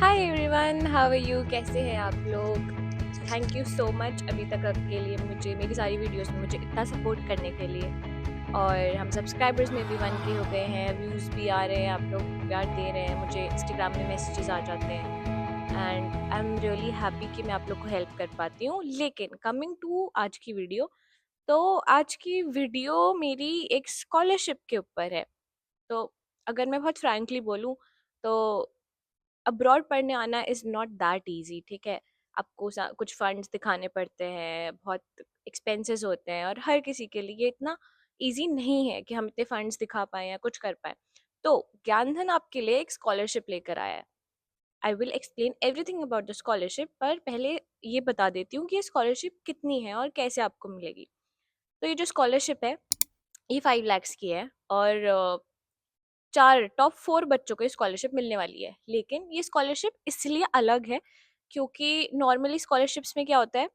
Hi everyone, how are you? कैसे हैं आप लोग? थैंक यू सो मच अभी तक आपके लिए मुझे मेरी सारी वीडियोस में मुझे इतना सपोर्ट करने के लिए। और हम सब्सक्राइबर्स में भी 1K हो गए हैं, व्यूज़ भी आ रहे हैं, आप लोग प्यार दे रहे हैं, मुझे इंस्टाग्राम में मैसेजेस आ जाते हैं and I am really happy कि मैं आप लोग को हेल्प कर पाती हूँ। लेकिन कमिंग टू आज की वीडियो, तो आज की वीडियो मेरी एक स्कॉलरशिप के ऊपर है। तो अगर मैं बहुत फ्रैंकली बोलूँ तो अब्रॉड पढ़ने आना इज़ नॉट दैट ईज़ी, ठीक है? आपको कुछ फंड्स दिखाने पड़ते हैं, बहुत एक्सपेंसेस होते हैं और हर किसी के लिए ये इतना ईज़ी नहीं है कि हम इतने फंड्स दिखा पाएँ या कुछ कर पाएँ। तो ज्ञानधन आपके लिए एक स्कॉलरशिप लेकर आया है। I will explain everything about the scholarship, पर पहले ये बता देती हूँ कि ये स्कॉलरशिप कितनी है और कैसे आपको मिलेगी। तो ये जो स्कॉलरशिप है, ये 5 लैक्स की है और 4 टॉप 4 बच्चों को ये स्कॉलरशिप मिलने वाली है। लेकिन ये स्कॉलरशिप इसलिए अलग है क्योंकि नॉर्मली स्कॉलरशिप्स में क्या होता है,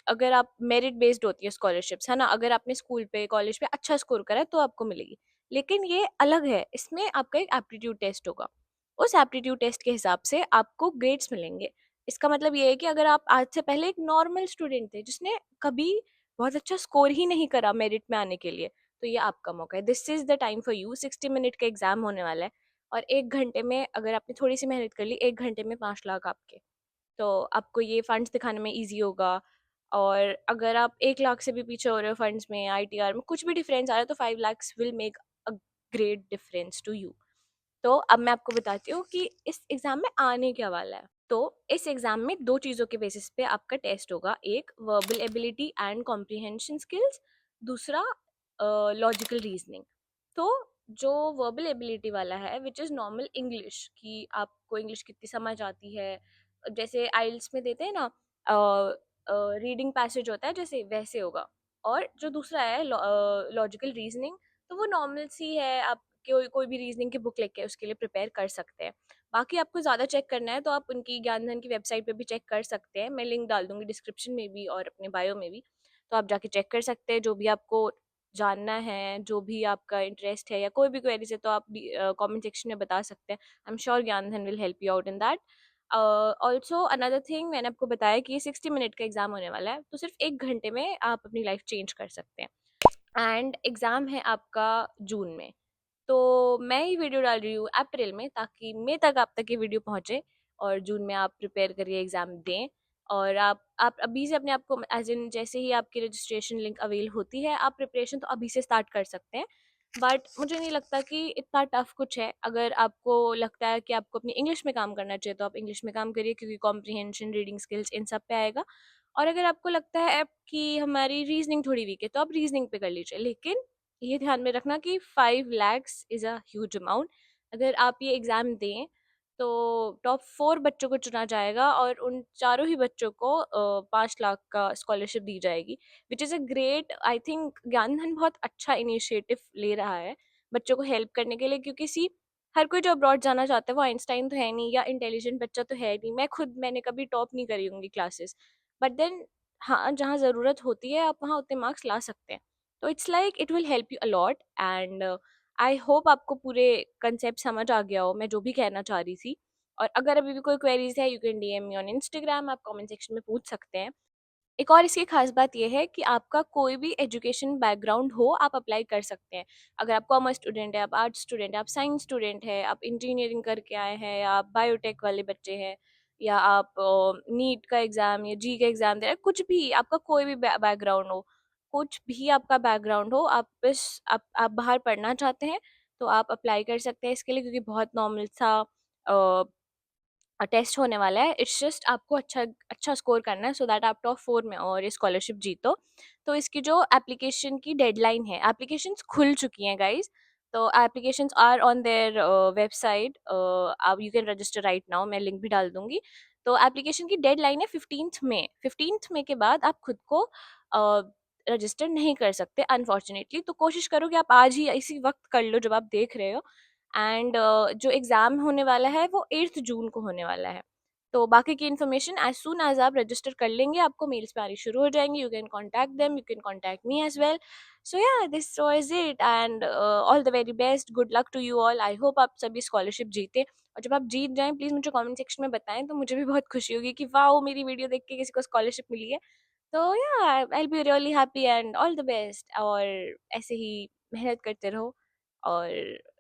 अगर आप मेरिट बेस्ड होती है स्कॉलरशिप्स, है ना? अगर आपने स्कूल पे, कॉलेज पे अच्छा स्कोर करा है तो आपको मिलेगी। लेकिन ये अलग है, इसमें आपका एक एप्टीट्यूड टेस्ट होगा। उस एप्टीट्यूड टेस्ट के हिसाब से आपको ग्रेड्स मिलेंगे। इसका मतलब ये है कि अगर आप आज से पहले एक नॉर्मल स्टूडेंट थे जिसने कभी बहुत अच्छा स्कोर ही नहीं करा मेरिट में आने के लिए, तो ये आपका मौका है। This is the time for you. 60 minute का एग्ज़ाम होने वाला है और 1 घंटे में अगर आपने थोड़ी-सी मेहनत कर ली, 1 घंटे में 5 लाख आपके। तो आपको ये फंड्स दिखाने में ईज़ी होगा। और अगर आप 1 लाख से भी पीछे हो रहे हो फंड्स में, आईटीआर में कुछ भी डिफरेंस आ रहा है, तो 5 lakhs will make a great difference to you. तो अब मैं आपको बताती हूँ कि इस एग्ज़ाम में आने क्या वाला है। तो इस एग्ज़ाम में 2 चीज़ों के बेसिस पे आपका टेस्ट होगा। एक verbal ability and comprehension skills, दूसरा लॉजिकल रीज़निंग। तो जो वर्बल एबिलिटी वाला है व्हिच इज़ नॉर्मल इंग्लिश, कि आपको इंग्लिश कितनी समझ आती है, जैसे आइल्स में देते हैं ना, रीडिंग पैसेज होता है जैसे, वैसे होगा। और जो दूसरा है लॉजिकल रीज़निंग, तो वो नॉर्मल सी है, आप कोई कोई भी रीजनिंग की बुक लेके उसके लिए प्रिपेयर कर सकते हैं। बाकी आपको ज़्यादा चेक करना है तो आप उनकी ज्ञानधन की वेबसाइट पे भी चेक कर सकते हैं। मैं लिंक डाल दूँगी डिस्क्रिप्शन में भी और अपने बायो में भी। तो आप जाके चेक कर सकते हैं, जो भी आपको जानना है, जो भी आपका इंटरेस्ट है या कोई भी क्वेरीज़ है तो आप भी कमेंट सेक्शन में बता सकते हैं। I am sure Gyandhan will help you out in that. Also another thing, मैंने आपको बताया कि ये 60 मिनट का एग्ज़ाम होने वाला है, तो सिर्फ 1 घंटे में आप अपनी लाइफ़ चेंज कर सकते हैं। एंड एग्ज़ाम है आपका जून में। तो मैं ये वीडियो डाल रही हूँ अप्रैल में, ताकि मई तक आप तक ये वीडियो पहुँचे और जून में आप प्रिपेयर करिए, एग्ज़ाम दें। और आप अभी से अपने आप को, एज़ इन जैसे ही आपकी रजिस्ट्रेशन लिंक अवेल होती है, आप प्रिपरेशन तो अभी से स्टार्ट कर सकते हैं। बट मुझे नहीं लगता कि इतना टफ कुछ है। अगर आपको लगता है कि आपको अपनी इंग्लिश में काम करना चाहिए, तो आप इंग्लिश में काम करिए, क्योंकि कॉम्प्रिहेंशन, रीडिंग स्किल्स इन सब पे आएगा। और अगर आपको लगता है कि हमारी रीज़निंग थोड़ी वीक है, तो आप रीज़निंग पे कर लीजिए। लेकिन ये ध्यान में रखना कि 5 lakhs is a huge amount. अगर आप ये एग्ज़ाम दें, तो टॉप 4 बच्चों को चुना जाएगा और उन चारों ही बच्चों को 5 लाख का स्कॉलरशिप दी जाएगी, which is a great, I think Gyandhan बहुत अच्छा इनिशिएटिव ले रहा है बच्चों को हेल्प करने के लिए। क्योंकि हर कोई जो अब्रॉड जाना चाहता है वो आइंस्टाइन तो है नहीं, या इंटेलिजेंट बच्चा तो है नहीं। मैंने कभी टॉप नहीं करी होंगी क्लासेस, बट देन हाँ, जहाँ ज़रूरत होती है आप वहाँ उतने मार्क्स ला सकते हैं। तो it's like it will help you a lot. And I hope आपको पूरे कंसेप्ट समझ आ गया हो मैं जो भी कहना चाह रही थी। और अगर अभी भी कोई क्वेरीज है, you can DM me on Instagram, आप कमेंट सेक्शन में पूछ सकते हैं। एक और इसकी खास बात ये है कि आपका कोई भी एजुकेशन बैकग्राउंड हो, आप अप्लाई कर सकते हैं। अगर आप कॉमर्स स्टूडेंट है, आप आर्ट्स स्टूडेंट है, आप साइंस स्टूडेंट है, आप इंजीनियरिंग करके आए हैं, या आप बायोटेक वाले बच्चे हैं, या आप नीट का एग्ज़ाम या जी का एग्ज़ाम दे रहे हैं, कुछ भी आपका कोई भी बैकग्राउंड हो, कुछ भी आपका बैकग्राउंड हो, आप बस आप बाहर पढ़ना चाहते हैं, तो आप अप्लाई कर सकते हैं इसके लिए। क्योंकि बहुत नॉर्मल सा टेस्ट होने वाला है। इट्स जस्ट आपको अच्छा अच्छा स्कोर करना है, सो दैट आप टॉप 4 में और ये स्कॉलरशिप जीतो। तो इसकी जो एप्लीकेशन की डेडलाइन है, एप्लीकेशंस खुल चुकी हैं गाइज़। तो applications are on their website, आप you can register right now, मैं लिंक भी डाल दूँगी। तो एप्लीकेशन की डेडलाइन है 15th मई। 15th मई के बाद आप खुद को रजिस्टर नहीं कर सकते अनफॉर्च्युनेटली। तो कोशिश करो कि आप आज ही इसी वक़्त कर लो जब आप देख रहे हो। एंड जो एग्ज़ाम होने वाला है वो 8th जून को होने वाला है। तो बाकी की इन्फॉर्मेशन एज़ सून एज़ आप रजिस्टर कर लेंगे, आपको मेल्स पे आनी शुरू हो जाएँगी। You can contact them, you can contact me as well. So yeah this was it and all the very best, good luck to you all. I hope आप सभी स्कॉलरशिप जीतें, और जब आप जीत जाएँ प्लीज़ मुझे कमेंट सेक्शन में बताएँ, तो मुझे भी बहुत खुशी होगी कि वाओ! मेरी वीडियो देख के किसी को स्कॉलरशिप मिली है। तो या I will be really happy and all the best, और ऐसे ही मेहनत करते रहो। और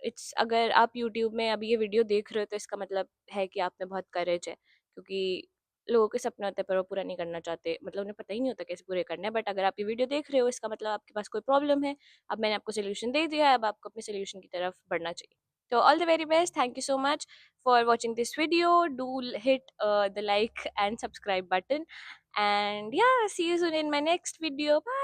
इट्स अगर आप यूट्यूब में अभी ये वीडियो देख रहे हो तो इसका मतलब है कि आप में बहुत करेज है, क्योंकि लोगों के सपने होते हैं पर वो पूरा नहीं करना चाहते, मतलब उन्हें पता ही नहीं होता कैसे पूरे करने हैं। बट अगर आप ये वीडियो देख रहे हो इसका मतलब आपके पास कोई प्रॉब्लम है। अब मैंने आपको सोल्यूशन दे दिया है, अब आपको अपने सोल्यूशन की तरफ बढ़ना चाहिए। तो all the very best, thank you so much for watching this video. Do hit the like and subscribe button, and yeah, see you soon in my next video. Bye.